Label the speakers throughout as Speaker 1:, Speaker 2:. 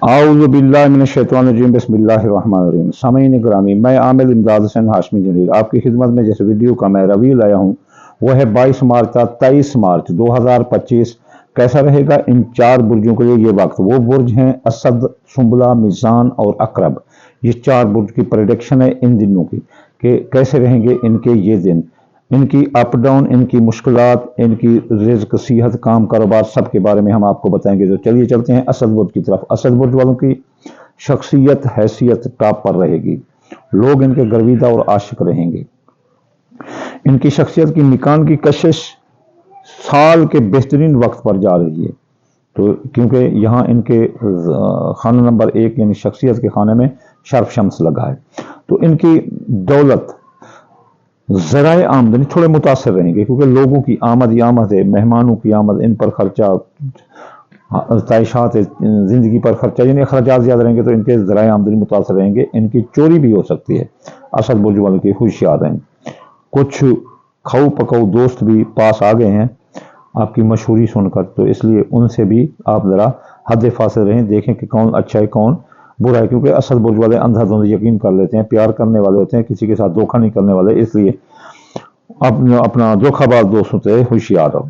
Speaker 1: आऊज़ु बिल्लाहि मिनश्शैतानिर्रजीम बिस्मिल्लाहिर्रहमानिर्रहीम। सामीन ग्रामी, मैं आमिर इमदाद हसन हाशमी जलील आपकी खिदमत में जिस वीडियो का मैं रिव्यू लाया हूँ वह है 22 मार्च का 23 मार्च 2025। कैसा रहेगा इन चार बुर्जों के लिए ये वक्त। वो बुर्ज हैं असद, सुंबला, मिज़ान और अकरब। ये चार बुर्ज की प्रेडिक्शन है इन दिनों की कि कैसे रहेंगे इनके ये दिन, इनकी अप डाउन, इनकी मुश्किलात, इनकी रिज़्क, सेहत, काम, कारोबार, सब के बारे में हम आपको बताएंगे। तो चलिए चलते हैं असद बुर्ज की तरफ। असद बुर्ज वालों की शख्सियत, हैसियत टॉप पर रहेगी। लोग इनके गर्विदा और आशिक रहेंगे। इनकी शख्सियत की निकान की कशिश साल के बेहतरीन वक्त पर जा रही है। तो क्योंकि यहाँ इनके खाना नंबर 1 यानी शख्सियत के खाने में शर्फ शम्स लगा है, तो इनकी दौलत, ज़राए आमदनी थोड़े मुतासर रहेंगे क्योंकि लोगों की आमद ही आमद है, मेहमानों की आमद, इन पर खर्चा, ताइशात ज़िंदगी पर खर्चा, यानी अखराजात ज़्यादा रहेंगे तो इनके ज़राए आमदनी मुतासर रहेंगे। इनकी चोरी भी हो सकती है। असद बुर्ज वालों की होशियार रहें। कुछ खाऊ पकाऊ दोस्त भी पास आ गए हैं आपकी मशहूरी सुनकर, तो इसलिए उनसे भी आप ज़रा हद फासिल रहें, देखें कि कौन अच्छा है कौन बुरा है। क्योंकि असद बुर्ज वाले अंधाधुंध यकीन कर लेते हैं, प्यार करने वाले होते हैं, किसी के साथ धोखा नहीं करने वाले, इसलिए अपना धोखाबाज दोस्तों से होशियार रहो।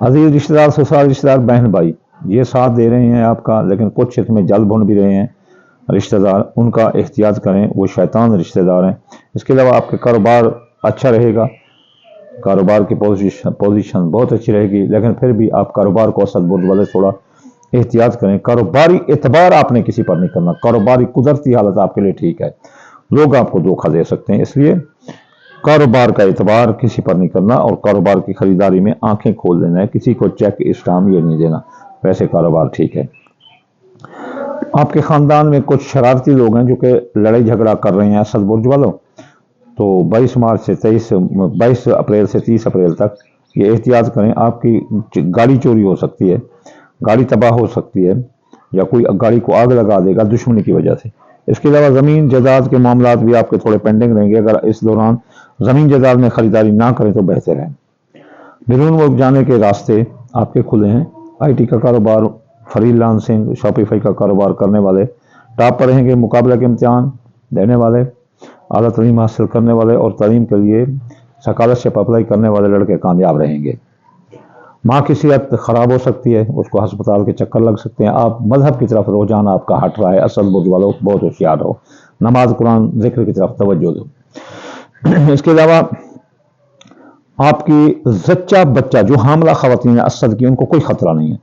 Speaker 1: अजीज रिश्तेदार, ससुराल रिश्तेदार, बहन भाई ये साथ दे रहे हैं आपका, लेकिन कुछ इसमें जल भुन भी रहे हैं रिश्तेदार, उनका एहतियात करें, वो शैतान रिश्तेदार हैं। इसके अलावा आपके कारोबार अच्छा रहेगा, कारोबार की पोजीशन बहुत अच्छी रहेगी, लेकिन फिर भी आप कारोबार को असद बुर्ज वाले थोड़ा एहतियात करें। कारोबारी एतबार आपने किसी पर नहीं करना, कारोबारी कुदरती हालत आपके लिए ठीक है, लोग आपको धोखा दे सकते हैं, इसलिए कारोबार का एतबार किसी पर नहीं करना और कारोबार की खरीदारी में आंखें खोल देना है, किसी को चेक स्टाम्प ये नहीं देना, वैसे कारोबार ठीक है। आपके खानदान में कुछ शरारती लोग हैं जो कि लड़ाई झगड़ा कर रहे हैं असद बुर्ज वालों, तो 22 अप्रैल से 30 अप्रैल तक ये एहतियात करें। आपकी गाड़ी चोरी हो सकती है, गाड़ी तबाह हो सकती है, या कोई गाड़ी को आग लगा देगा दुश्मनी की वजह से। इसके अलावा ज़मीन जायदाद के मामलात भी आपके थोड़े पेंडिंग रहेंगे। अगर इस दौरान ज़मीन जायदाद में ख़रीदारी ना करें तो बेहतर है। बैरून मुल्क जाने के रास्ते आपके खुले हैं। IT का कारोबार, फ्रीलांसिंग, शॉपिफाई का कारोबार करने वाले टॉप पर रहेंगे। मुकाबला के इम्तिहान देने वाले, आला तालीम हासिल करने वाले और तालीम के लिए स्कॉलरशिप अप्लाई करने वाले लड़के कामयाब रहेंगे। माँ की सेहत ख़राब हो सकती है, उसको अस्पताल के चक्कर लग सकते हैं। आप मजहब की तरफ रुझान आपका हट रहा है, असद बुर्ज वालों बहुत होशियार रहो, नमाज कुरान जिक्र की तरफ तवज्जो दो। इसके अलावा आपकी जच्चा बच्चा जो हामला खवातीन है असद की, उनको कोई खतरा नहीं है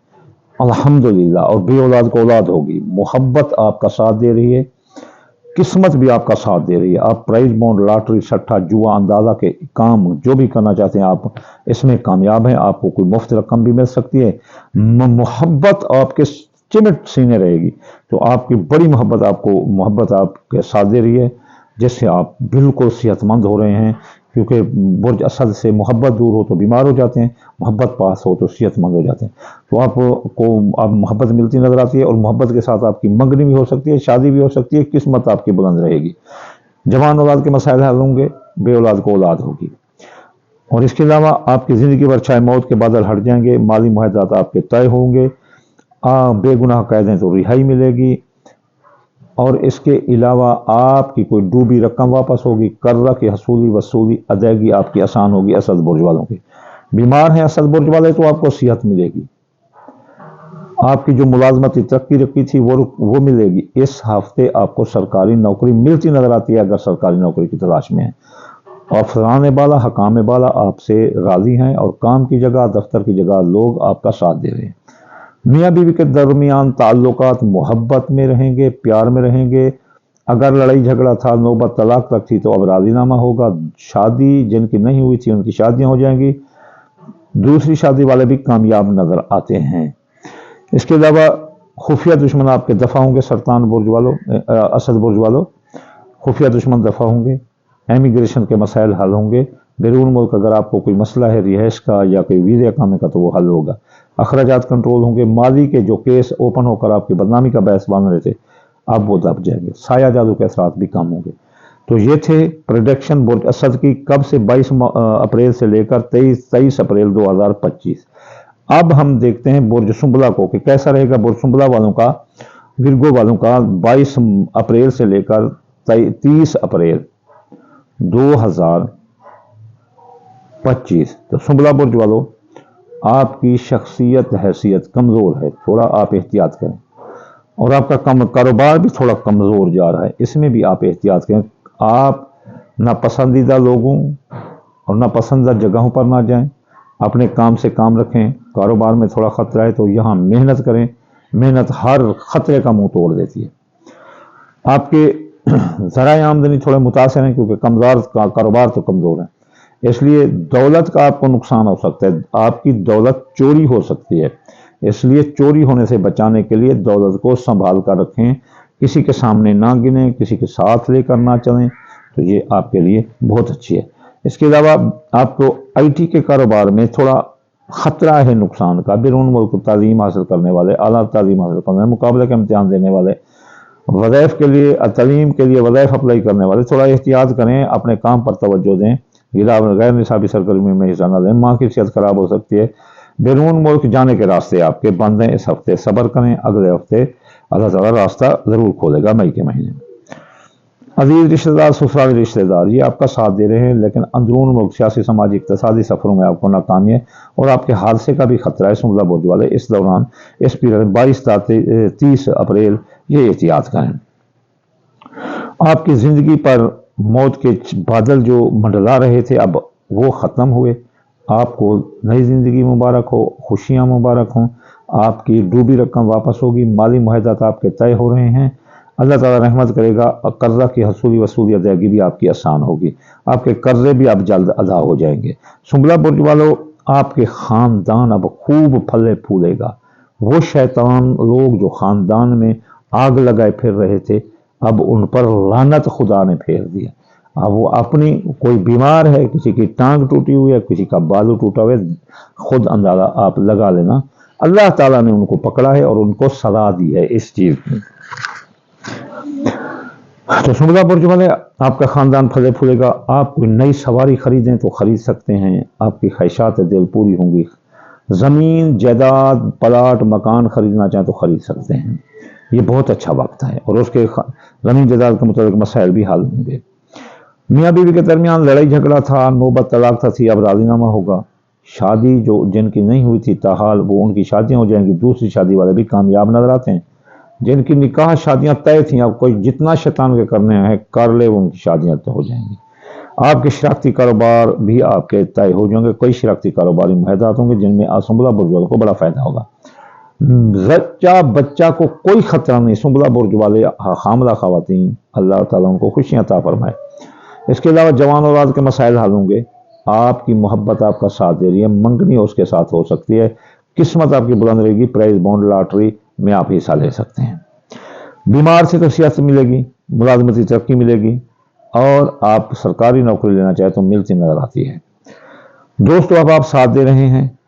Speaker 1: अल्हम्दुलिल्लाह, और बे औलाद को औलाद होगी। मोहब्बत आपका साथ दे रही है, किस्मत भी आपका साथ दे रही है। आप प्राइज बॉन्ड, लॉटरी, सट्टा, जुआ, अंदाजा के काम जो भी करना चाहते हैं आप इसमें कामयाब हैं। आपको कोई मुफ्त रकम भी मिल सकती है। मोहब्बत आपके चिमट सीने रहेगी, तो आपकी बड़ी मोहब्बत आपके साथ दे रही है, जिससे आप बिल्कुल सेहतमंद हो रहे हैं। क्योंकि बुर्ज असद से मोहब्बत दूर हो तो बीमार हो जाते हैं, मोहब्बत पास हो तो सेहतमंद हो जाते हैं। तो आपको अब मोहब्बत मिलती नजर आती है, और मोहब्बत के साथ आपकी मंगनी भी हो सकती है, शादी भी हो सकती है, किस्मत आपकी बुलंद रहेगी। जवान औलाद के मसाइल हल होंगे, बे औलाद को औलाद होगी। और इसके अलावा आपकी ज़िंदगी पर चाहे मौत के बादल हट जाएंगे, माली मुआहदात आपके तय होंगे, बेगुनाह कैद हैं तो रिहाई मिलेगी। और इसके अलावा आपकी कोई डूबी रकम वापस होगी, कर्जा की हसूली वसूली अदायगी आपकी आसान होगी असद बुर्ज वालों की। बीमार हैं असद बुर्ज वाले तो आपको सेहत मिलेगी। आपकी जो मुलाजमती तरक्की रखी थी वो मिलेगी। इस हफ्ते आपको सरकारी नौकरी मिलती नजर आती है अगर सरकारी नौकरी की तलाश में है। और फराने बाला, हकाम बाला आपसे राजी हैं, और काम की जगह, दफ्तर की जगह लोग आपका साथ दे रहे हैं। मियाँ बीवी के दरमियान ताल्लुकात मोहब्बत में रहेंगे, प्यार में रहेंगे। अगर लड़ाई झगड़ा था, नौबत तलाक तक थी, तो अब राजीनामा होगा। शादी जिनकी नहीं हुई थी उनकी शादियां हो जाएंगी। दूसरी शादी वाले भी कामयाब नजर आते हैं। इसके अलावा खुफिया दुश्मन आपके दफा होंगे। सरतान बुर्ज वालों, असद बुर्ज वालों, खुफिया दुश्मन दफा होंगे। एमिग्रेशन के मसाइल हल होंगे। बैरून मुल्क अगर आपको कोई मसला है रिहाइश का या कोई वीज़ा अकामे का तो वो हल होगा। अखराजात कंट्रोल होंगे। माली के जो केस ओपन होकर आपकी बदनामी का बहस बन रहे थे, अब वो दब जाएंगे। साया जादू के असरात भी कम होंगे। तो ये थे प्रोडिक्शन बुर्ज असद की, कब से 22 अप्रैल से लेकर 23 अप्रैल 2025। अब हम देखते हैं बुर्ज सुंबला को कि कैसा रहेगा बुर्ज सुंबला वालों का विरगो वालों का 22 अप्रैल से लेकर 30 अप्रैल 2025। तो सुंबला बुर्ज वालों, आपकी शख्सियत हैसियत कमज़ोर है, थोड़ा आप एहतियात करें। और आपका कारोबार भी थोड़ा कमज़ोर जा रहा है, इसमें भी आप एहतियात करें। आप नापसंदीदा लोगों और नापसंदीदा जगहों पर ना जाएं, अपने काम से काम रखें। कारोबार में थोड़ा ख़तरा है तो यहाँ मेहनत करें, मेहनत हर ख़तरे का मुंह तोड़ देती है। आपके ज़राए आमदनी थोड़े मुतासर हैं क्योंकि कमज़ोर कारोबार तो कमज़ोर है, इसलिए दौलत का आपको नुकसान हो सकता है, आपकी दौलत चोरी हो सकती है। इसलिए चोरी होने से बचाने के लिए दौलत को संभाल कर रखें, किसी के सामने ना गिने, किसी के साथ लेकर ना चलें, तो ये आपके लिए बहुत अच्छी है। इसके अलावा आपको IT के कारोबार में थोड़ा ख़तरा है नुकसान का। बैरून मुल्क तालीम हासिल करने वाले, आला तालीम हासिल करने वाले, मुकाबले के इम्तिहान देने वाले, वज़ाइफ के लिए तालीम के लिए वज़ाइफ अप्लाई करने वाले थोड़ा एहतियात करें, अपने काम पर तवज्जो दें, गैर निसाबी सरगर्मी में हिस्सा न लें। माँ की सेहत खराब हो सकती है। बैरून मुल्क जाने के रास्ते आपके बंद हैं, इस हफ्ते सब्र करें, अगले हफ्ते अल्लाह ताला रास्ता ज़रूर खोलेगा मई के महीने में। अजीज रिश्तेदार, ससुराली रिश्तेदार ये आपका साथ दे रहे हैं, लेकिन अंदरून मुल्क सियासी समाजी इक़्तिसादी सफ़रों में आपको नाकामी है और आपके हादसे का भी खतरा है। सुंबला बुर्ज वाले इस दौरान, इस पीरियड 22 से 30 अप्रैल ये एहतियात करें। आपकी ज़िंदगी पर मौत के बादल जो मंडला रहे थे अब वो ख़त्म हुए। आपको नई ज़िंदगी मुबारक हो, खुशियाँ मुबारक हों। आपकी डूबी रकम वापस होगी, माली मुआहदात आपके तय हो रहे हैं। अल्लाह ताला रहमत करेगा, कर्जा की हसूली वसूली अदायगी भी आपकी आसान होगी, आपके कर्जे भी अब जल्द अदा हो जाएंगे। सुंबला बुर्ज वालों, आपके ख़ानदान अब खूब फले फूलेगा। वो शैतान लोग जो ख़ानदान में आग लगाए फिर रहे थे, अब उन पर लानत खुदा ने फेर दिया। अब वो अपनी, कोई बीमार है, किसी की टांग टूटी हुई है, किसी का बाजू टूटा हुआ है, खुद अंदाजा आप लगा लेना, अल्लाह ताला ने उनको पकड़ा है और उनको सजा दी है इस चीज़ की। तो सुंबला बुर्ज वाले, आपका ख़ानदान फले फूलेगा। आप कोई नई सवारी खरीदें तो खरीद सकते हैं, आपकी ख्वाहिशात दिल पूरी होंगी। ज़मीन जायदाद प्लाट मकान खरीदना चाहें तो खरीद सकते हैं, ये बहुत अच्छा वक्त है और उसके ज़मीन जायदाद के मुताबिक मसाइल भी हल होंगे। मियाँ बीवी के दरमियान लड़ाई झगड़ा था, नौबत तलाक था, थी, अब राजीनामा होगा। शादी जो जिनकी नहीं हुई थी ताहाल, वो उनकी शादियाँ हो जाएंगी। दूसरी शादी वाले भी कामयाब नजर आते हैं। जिनकी निकाह शादियाँ तय थी, अब कोई जितना शैतान के करने हैं कर ले, वो उनकी शादियाँ तय हो जाएंगी। आपके शराकती कारोबार भी आपके तय हो जाएंगे। कई शराकती कारोबारी मुआहदात होंगे जिनमें सुंबला बुर्ज वालों को बड़ा फ़ायदा होगा। बच्चा को कोई ख़तरा नहीं। सुंबला बुर्ज वाले हामिला ख़वातीन, अल्लाह ताला उनको खुशियाँ अता फरमाए। इसके अलावा जवान औलाद के मसाइल हल होंगे। आपकी मोहब्बत आपका साथ दे रही है, मंगनी उसके साथ हो सकती है। किस्मत आपकी बुलंद रहेगी, प्राइज बॉन्ड लॉटरी में आप हिस्सा ले सकते हैं। बीमार से तो सियासत मिलेगी, मुलाजमती तरक्की मिलेगी और आप सरकारी नौकरी लेना चाहे तो मिलती नजर आती है। दोस्तों, अब आप साथ दे रहे हैं,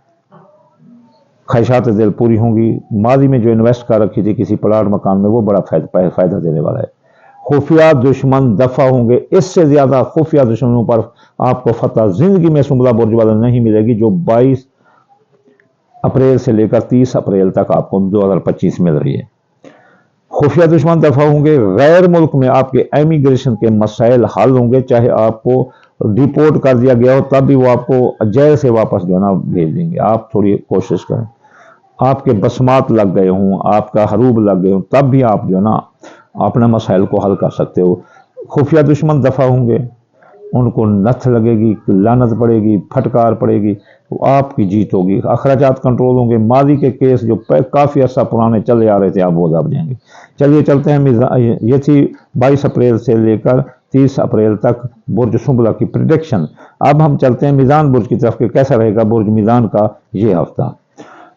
Speaker 1: ख्वाहिशात दिल पूरी होंगी। माजी में जो इन्वेस्ट कर रखी थी किसी प्लाट मकान में, वो बड़ा फ़ायदा देने वाला है। खुफिया दुश्मन दफा होंगे, इससे ज़्यादा खुफिया दुश्मनों पर आपको फतह ज़िंदगी में सुंबला बुर्ज वाला नहीं मिलेगी, जो 22 अप्रैल से लेकर 30 अप्रैल तक आपको 2025 मिल रही है। खुफिया दुश्मन दफा होंगे। गैर मुल्क में आपके इमिग्रेशन के मसाइल हल होंगे, चाहे आपको डिपोर्ट कर दिया गया हो तब भी वो आपको जेल से वापस जो है ना भेज देंगे। आप थोड़ी कोशिश करें। आपके बसमात लग गए हों, आपका हरूब लग गए हों, तब भी आप जो है ना अपने मसाइल को हल कर सकते हो। खुफिया दुश्मन दफा होंगे, उनको नथ लगेगी, लानत पड़ेगी, फटकार पड़ेगी, आपकी जीत होगी। अखराजात कंट्रोल होंगे। मादी के केस जो काफ़ी अर्सा पुराने चले आ रहे थे, आप वो दब जाएंगे। चलिए चलते हैं। ये थी 22 अप्रैल से लेकर 30 अप्रैल तक बुर्ज सुंबला की प्रिडिक्शन। अब हम चलते हैं मीज़ान बुर्ज की तरफ के कैसा रहेगा बुर्ज मीज़ान का ये हफ्ता।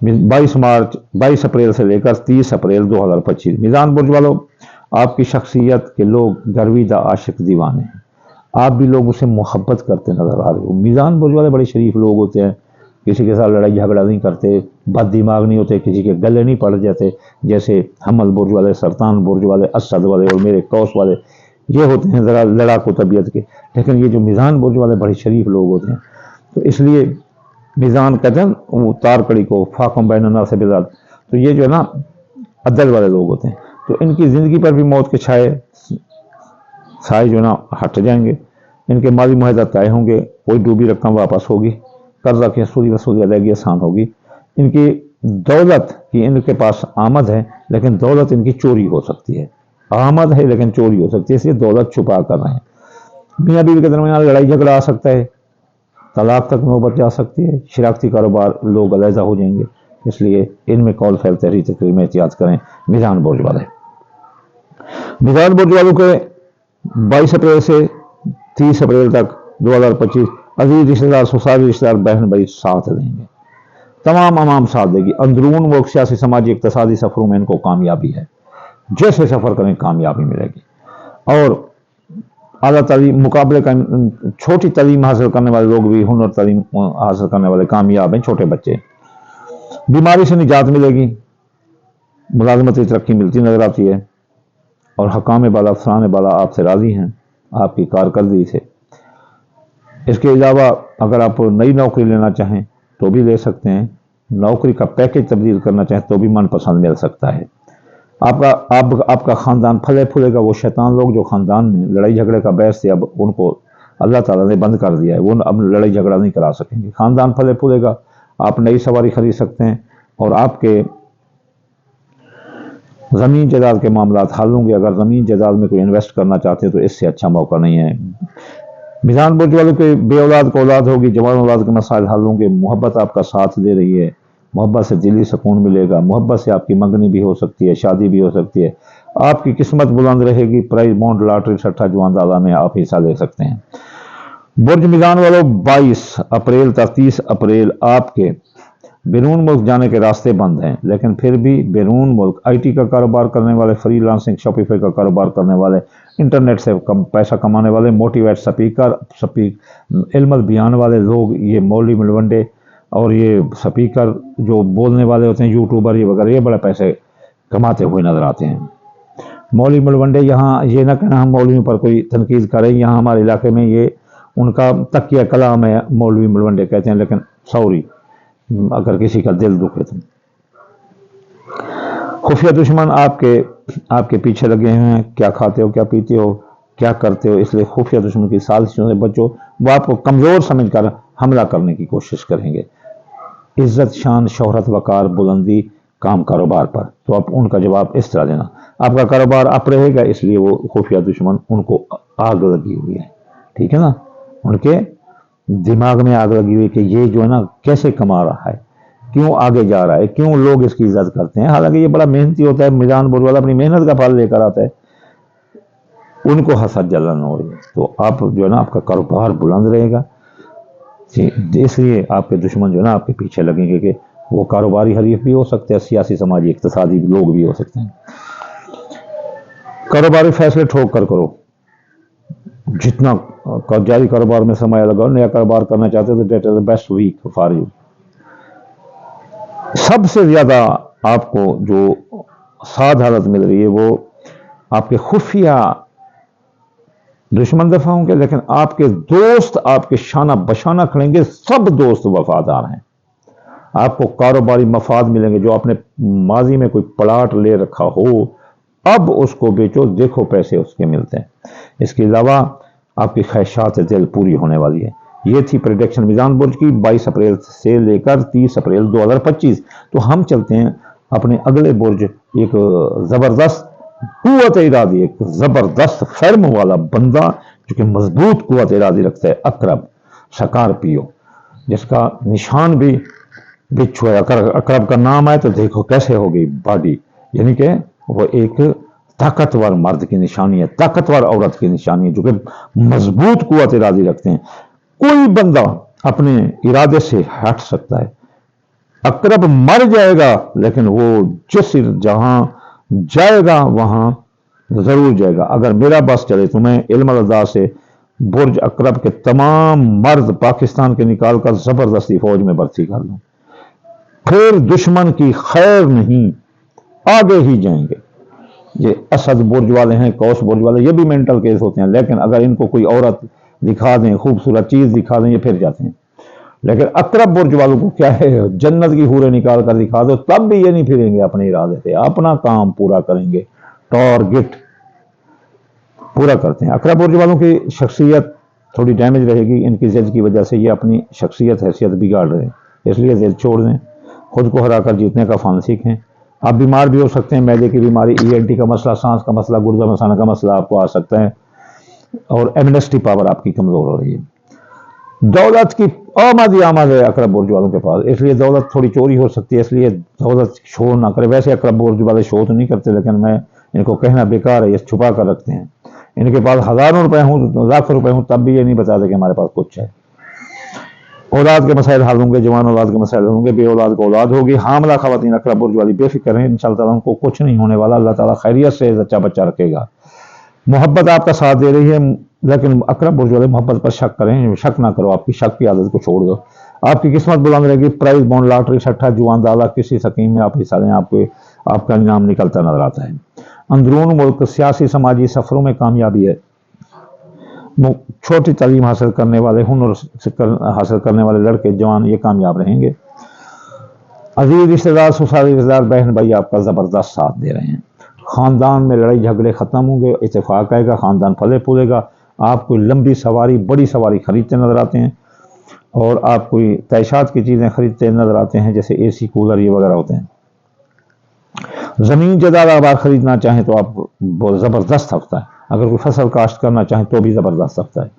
Speaker 1: 22 अप्रैल से लेकर 30 अप्रैल 2025। मीज़ान बुर्ज वालों, आपकी शख्सियत के लोग गर्विदा आशिक दीवाने हैं। आप भी लोग उसे मोहब्बत करते नजर आ रहे हो। मीज़ान बुर्ज वाले बड़े शरीफ लोग होते हैं, किसी के साथ लड़ाई झगड़ा नहीं करते, बद दिमाग नहीं होते, किसी के गले नहीं पड़ जाते, जैसे हमल बुर्ज वाले, सरतान बुर्ज वाले, असद वाले और मेरे कौस वाले ये होते हैं ज़रा लड़ाकू तबीयत के। लेकिन ये जो मीज़ान बुर्ज वाले बड़े शरीफ लोग होते हैं, तो इसलिए मीज़ान कहते हैं वो तार कड़ी को फाकम बैन से बिजाद, तो ये जो है ना अदल वाले लोग होते हैं। तो इनकी ज़िंदगी पर भी मौत के साए जो ना हट जाएंगे, इनके माली मुआहदा तय होंगे, कोई डूबी रकम वापस होगी, कर्जा की वसूली अदायगी आसान होगी। इनकी दौलत की इनके पास आमद है, लेकिन दौलत इनकी चोरी हो सकती है। आमद है लेकिन चोरी हो सकती है, इसलिए दौलत छुपा कर रहे हैं। मियाँ बीवी के दरमियान लड़ाई झगड़ा आ सकता है, तलाक तक नौबत जा सकती है, शरारती कारोबार, लोग अलहदा हो जाएंगे। इसलिए इनमें कौल फैल तहरीर तकरीर में एहतियात करें। मिजान बुर्ज वाले वालों के 22 अप्रैल से 30 अप्रैल तक 2025 अजीज रिश्तेदार, ससुराली रिश्तेदार, बहन भाई साथ देंगे, तमाम अमाम साथ देगी। अंदरून वो सियासी समाजी इक्तसादी सफरों में इनको कामयाबी है, जैसे सफर करें कामयाबी मिलेगी। और आला तालीम मुकाबले का छोटी तालीम हासिल करने वाले लोग भी, हुनर तालीम हासिल करने वाले कामयाब हैं, छोटे बच्चे। बीमारी से निजात मिलेगी, मुलाजमती तरक्की मिलती नजर आती है, और हकाम बाला, अफसरान बाला आपसे राजी हैं आपकी कारकर्दगी से। इसके अलावा अगर आप नई नौकरी लेना चाहें तो भी ले सकते हैं, नौकरी का पैकेज तब्दील करना चाहें तो भी मनपसंद मिल सकता है। आपका ख़ानदान फले फूलेगा। वो शैतान लोग जो ख़ानदान में लड़ाई झगड़े का बहस थे, अब उनको अल्लाह ताला ने बंद कर दिया है, वो अब लड़ाई झगड़ा नहीं करा सकेंगे। ख़ानदान फले फूलेगा, आप नई सवारी खरीद सकते हैं, और आपके ज़मीन जायदाद के मामला हल होंगे। अगर ज़मीन जायदाद में कोई इन्वेस्ट करना चाहते हैं तो इससे अच्छा मौका नहीं है। मिजान बुर्ज वालों के बे औलाद को औलाद होगी, जवान औलाद के मसाइल हल होंगे। मोहब्बत आपका साथ दे रही है, मोहब्बत से दिली सुकून मिलेगा, मोहब्बत से आपकी मंगनी भी हो सकती है, शादी भी हो सकती है। आपकी किस्मत बुलंद रहेगी, प्राइज बॉन्ड लॉटरी सट्टा जुआंदाला में आप हिस्सा ले सकते हैं। बुर्ज मिजान वालों 22 अप्रैल तक 30 अप्रैल आपके बैरून मुल्क जाने के रास्ते बंद हैं, लेकिन फिर भी बैरून मुल्क आईटी का कारोबार करने वाले, फ्रीलांसिंग, शॉपिफाई का कारोबार करने वाले, इंटरनेट से पैसा कमाने वाले, मोटिवेट स्पीकर, इल्मल बयान वाले लोग, ये मौलवी मलवंडे और ये स्पीकर जो बोलने वाले होते हैं, यूट्यूबर ये वगैरह, ये बड़े पैसे कमाते हुए नजर आते हैं। मौलवी मलवंडे, यहाँ ये ना कहना हम मौलवियों पर कोई तनकीद करें, यहाँ हमारे इलाके में ये उनका तकिया कलाम है, मौलवी मलवंडे कहते हैं, लेकिन सॉरी अगर किसी का दिल दुखे तो। खुफिया दुश्मन आपके पीछे लगे हैं, क्या खाते हो, क्या पीते हो, क्या करते हो, इसलिए खुफिया दुश्मन की साजिशों से बचो। वो आपको कमज़ोर समझकर हमला करने की कोशिश करेंगे। इज्जत, शान, शोहरत, वकार, बुलंदी, काम कारोबार पर, तो आप उनका जवाब इस तरह देना। आपका कारोबार अप रहेगा, इसलिए वो खुफिया दुश्मन, उनको आग लगी हुई है, ठीक है ना, उनके दिमाग में आग लगी हुई कि ये जो है ना कैसे कमा रहा है, क्यों आगे जा रहा है, क्यों लोग इसकी इज्जत करते हैं। हालांकि ये बड़ा मेहनती होता है, मिजान बुर्ज वाला अपनी मेहनत का फल लेकर आता है, उनको हसद जलन हो रही है। तो आप जो है ना आपका कारोबार बुलंद रहेगा, इसलिए आपके दुश्मन जो है ना आपके पीछे लगेंगे कि वो कारोबारी हरीफ भी हो सकते हैं, सियासी समाजी इक्तसादी लोग भी हो सकते हैं। कारोबारी फैसले ठोक कर करो, जितना जारी कारोबार में समय लगाओ। नया कारोबार करना चाहते हो तो that is the best week for you. सबसे ज्यादा आपको जो साध हालत मिल रही है वो आपके खुफिया दुश्मन दफा होंगे, लेकिन आपके दोस्त आपके शाना बशाना खड़ेंगे। सब दोस्त वफादार हैं, आपको कारोबारी मफाद मिलेंगे। जो आपने माजी में कोई प्लाट ले रखा हो, अब उसको बेचो, देखो पैसे उसके मिलते हैं। इसके अलावा आपकी ख्वाहिशात दिल पूरी होने वाली है। ये थी प्रेडिक्शन मिजान बुर्ज की 22 अप्रैल से लेकर 30 अप्रैल 2025। तो हम चलते हैं अपने अगले बुर्ज। एक ज़बरदस्त कुव्वत इरादी, एक ज़बरदस्त फर्म वाला बंदा जो कि मजबूत कुव्वत इरादी रखता है, अकरब स्कॉर्पियो, जिसका निशान भी बिच्छू है। अकरब का नाम है तो देखो कैसे होगी बॉडी, यानी कि वो एक ताकतवर मर्द की निशानी है, ताकतवर औरत की निशानी है, जो कि मजबूत कुव्वत इरादी रखते हैं। कोई बंदा अपने इरादे से हट सकता है। अकरब मर जाएगा, लेकिन वो जिस जहां जाएगा वहां जरूर जाएगा। अगर मेरा बस चले तो मैं इल्म अल्लाह से बुर्ज अकरब के तमाम मर्द पाकिस्तान के निकाल कर जबरदस्ती फौज में भर्ती कर लूं, फिर दुश्मन की खैर नहीं, आगे ही जाएंगे। ये असद बुर्ज वाले हैं, कौस बुर्ज वाले, ये भी मेंटल केस होते हैं, लेकिन अगर इनको कोई औरत दिखा दें, खूबसूरत चीज दिखा दें, ये फिर जाते हैं। लेकिन अकरब बुर्ज वालों को क्या है, जन्नत की हूरें निकाल कर दिखा दो, तब भी ये नहीं फिरेंगे अपने इरादे से, अपना काम पूरा करेंगे। टारगेट पूरा करते हैं। अकरा बुर्ज वालों की शख्सियत थोड़ी डैमेज रहेगी, इनकी जिद की वजह से ये अपनी शख्सियत हैसियत बिगाड़ रहे हैं, इसलिए जिद छोड़ दें, खुद को हराकर जीतने का फ़न सीखें। आप बीमार भी हो सकते हैं, मैदे की बीमारी, ENT का मसला, सांस का मसला, गुर्दा मसाना का मसला आपको आ सकता है, और इम्यूनिटी पावर आपकी कमज़ोर हो रही है। दौलत की आमद है अकरा बुर्ज वालों के पास, इसलिए दौलत थोड़ी चोरी हो सकती है, इसलिए दौलत शो ना करे। वैसे अकरा बुर्ज वाले शो तो नहीं करते, लेकिन मैं इनको कहना बेकार है, ये छुपा कर रखते हैं। इनके पास हज़ारों रुपए हों, लाखों रुपए हों, तब भी ये नहीं बताते कि हमारे पास कुछ है। औलाद के मसाइल हल होंगे, जवान औलाद के मसाइल होंगे, बे औलाद को औलाद होगी। हामला खवातीन अकरा बुर्ज वाली बेफिक्र हैं, इंशाअल्लाह ताला उनको कुछ नहीं होने वाला, अल्लाह ताला खैरियत से बच्चा बच्चा रखेगा। मोहब्बत आपका साथ दे रही है, लेकिन अकरा बुर्ज वाले मोहब्बत पर शक करें, शक ना करो, आपकी शक की आदत को छोड़ दो। आपकी किस्मत बुलंद रहेगी, प्राइज बॉन्ड लॉटरी सट्टा जुआन दाला किसी स्कीम में आप हिस्सा लें, आपका इनाम निकलता नजर आता है। अंदरून मुल्क सियासी समाजी सफरों में कामयाबी है। छोटी तालीम हासिल करने वाले, हुनर हासिल करने वाले लड़के जवान ये कामयाब रहेंगे। अजीज रिश्तेदार, ससुराली रिश्तेदार, बहन भाई आपका ज़बरदस्त साथ दे रहे हैं। ख़ानदान में लड़ाई झगड़े ख़त्म होंगे, इत्तेफाक आएगा, ख़ानदान फले फूलेगा। आप कोई लंबी सवारी, बड़ी सवारी खरीदते नज़र आते हैं, और आप कोई तयशात की चीज़ें खरीदते नज़र आते हैं, जैसे AC कूलर ये वगैरह होते हैं। ज़मीन जायदाद आबाद खरीदना चाहें तो आप बहुत ज़बरदस्त हफ्ता है। अगर कोई फसल काश्त करना चाहें तो भी ज़बरदस्त हफ्ता है।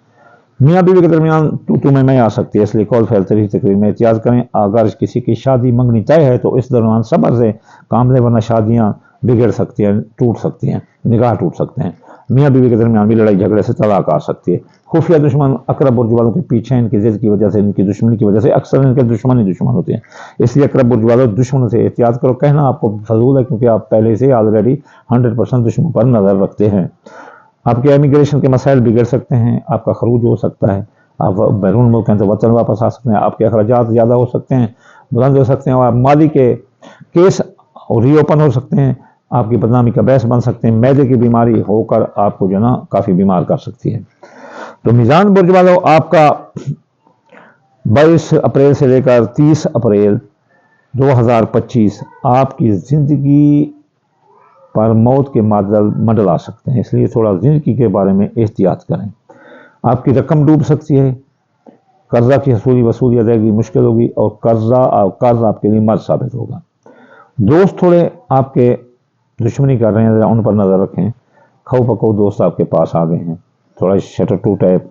Speaker 1: मियाँ बीवी के दरमियान तू में मैं आ सकती है, इसलिए कॉल फैल तकरीर में एहतियात करें। अगर किसी की शादी मंगनी तय है तो इस दौरान सब्र से काम लें, वरना शादियाँ बिगड़ सकती हैं, टूट सकती हैं, निगाह टूट सकते हैं। मियाँ बीवी के दरमियान भी लड़ाई झगड़े से तलाक आ सकती है। खुफिया दुश्मन अकरा बुर्ज वालों के पीछे, इनकी जिद की वजह से, इनकी दुश्मनी की वजह से अक्सर इनके दुश्मन ही दुश्मन होते हैं, इसलिए अकरा बुर्ज वालों दुश्मनों से एहतियात करो। कहना आपको फजूल है, क्योंकि आप पहले से ऑलरेडी 100% दुश्मन पर नज़र रखते हैं। आपके इमिग्रेशन के मसाइल बिगड़ सकते हैं, आपका खरूज हो सकता है, आप बैरून मुल्क हैं तो वतन वापस आ सकते हैं, आपके अखराजात ज़्यादा हो सकते हैं, बुलंद हो सकते हैं, और आप माली के केस रीओपन हो सकते हैं, आपकी बदनामी का बहस बन सकते हैं। मैदे की बीमारी होकर आपको जो ना काफ़ी बीमार कर सकती है। तो मीज़ान बुर्ज वालों, आपका 22 अप्रैल से लेकर 30 अप्रैल 2025 आपकी ज़िंदगी पर मौत के मडल आ सकते हैं, इसलिए थोड़ा ज़िंदगी के बारे में एहतियात करें। आपकी रकम डूब सकती है, कर्जा की वसूली अदायगी मुश्किल होगी, और कर्ज आपके लिए मर्ज साबित होगा। दोस्त थोड़े आपके दुश्मनी कर रहे हैं, उन पर नज़र रखें। खाओ पकाओ दोस्त आपके पास आ गए हैं, थोड़ा शटर टू टाइप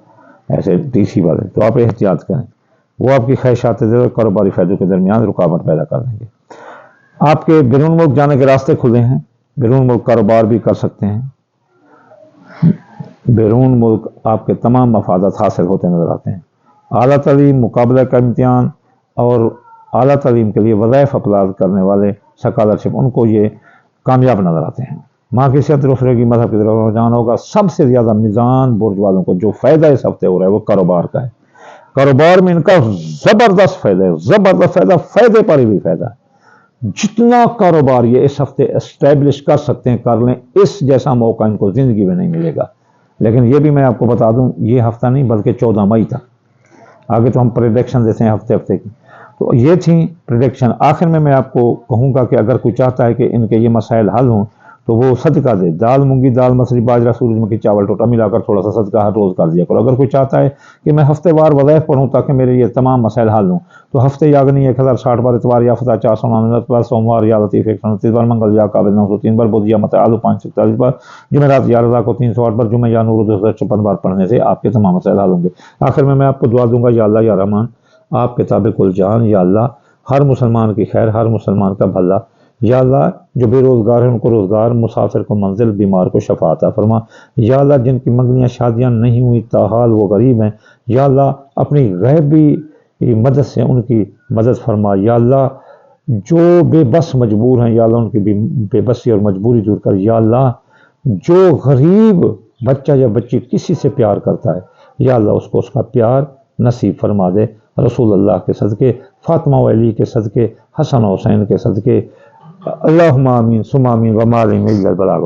Speaker 1: ऐसे DC वाले, तो आप एहतियात करें, वो आपकी ख्वाहिशात कारोबारी फ़ायदों के दरमियान रुकावट पैदा कर देंगे। आपके बैरून मुल्क जाने के रास्ते खुले हैं, बैरून मुल्क कारोबार भी कर सकते हैं। बैरून मुल्क आपके तमाम मफादात हासिल होते नजर आते हैं। आला तालीम, मुकाबला का इम्तिहान, और आला तालीम के लिए वज़ाइफ अप्लाई करने वाले स्कॉलरशिप, उनको ये कामयाब नजर आते हैं। माँ की सेहत दुरुस्त रहेगी, मजहब की तरफ रुझान होगा। सबसे ज़्यादा मीज़ान बुर्ज वालों को जो फ़ायदा इस हफ्ते हो रहा है वो कारोबार का है। कारोबार में इनका ज़बरदस्त फ़ायदा है, ज़बरदस्त फ़ायदा, फ़ायदे पर भी फ़ायदा है। जितना कारोबार ये इस हफ्ते एस्टैब्लिश कर सकते हैं कर लें, इस जैसा मौका इनको ज़िंदगी में नहीं मिलेगा। लेकिन ये भी मैं आपको बता दूं, ये हफ्ता नहीं बल्कि 14 मई तक, आगे तो हम प्रेडिक्शन देते हैं हफ्ते हफ्ते की, तो ये थी प्रेडिक्शन। आखिर में मैं आपको कहूँगा कि अगर कोई चाहता है कि इनके ये मसाइल हल हों तो वो सदका दे। दाल, मूंगी दाल, मसरी, बाजरा, सूरजमुखी, चावल, टोटा मिलाकर थोड़ा सा सदका हर रोज़ कर दिया करो। अगर कोई चाहता है कि मैं हफ्तेवार वज़ाइफ पढ़ूँ ताकि मेरे ये तमाम मसाइल हल हों, तो हफ्ते यागनी 1060 बार, इतवार या फता 499 बार, सोमवार या लतीफ़ 129 बार, मंगल या काबिल 903 बार, बुध या मत आलू 541 बार, जुमेरात या रज़ा को 308 बार, जुमे या नूर 256 बार पढ़ने से आपके तमाम मसाइल हल होंगे। आखिर में मैं आपको दुआ दूंगा, या अल्लाह या रहमान, आप किताब कुल जान, या अल्लाह हर मुसलमान की खैर, हर मुसलमान का भला, या अल्लाह जो बेरोज़गार हैं उनको रोज़गार, मुसाफिर को मंजिल, बीमार को शफा अता फरमा। या अल्लाह जिनकी मंगनियाँ शादियाँ नहीं हुई ताहाल वो गरीब हैं, या अल्लाह अपनी गैबी मदद से उनकी मदद फरमा। या अल्लाह जो बेबस मजबूर हैं, या अल्लाह उनकी बेबसी और मजबूरी दूर कर। या अल्लाह जो गरीब बच्चा या बच्ची किसी से प्यार करता है, या अल्लाह उसको उसका प्यार नसीब फरमा दे। रसूल अल्लाह के सदके, फातिमा व अली के सदके, हसन हुसैन के सदके, अल्लाहुम्मा आमीन सुम्मा आमीन व मा अलैना इल्लल बलाग।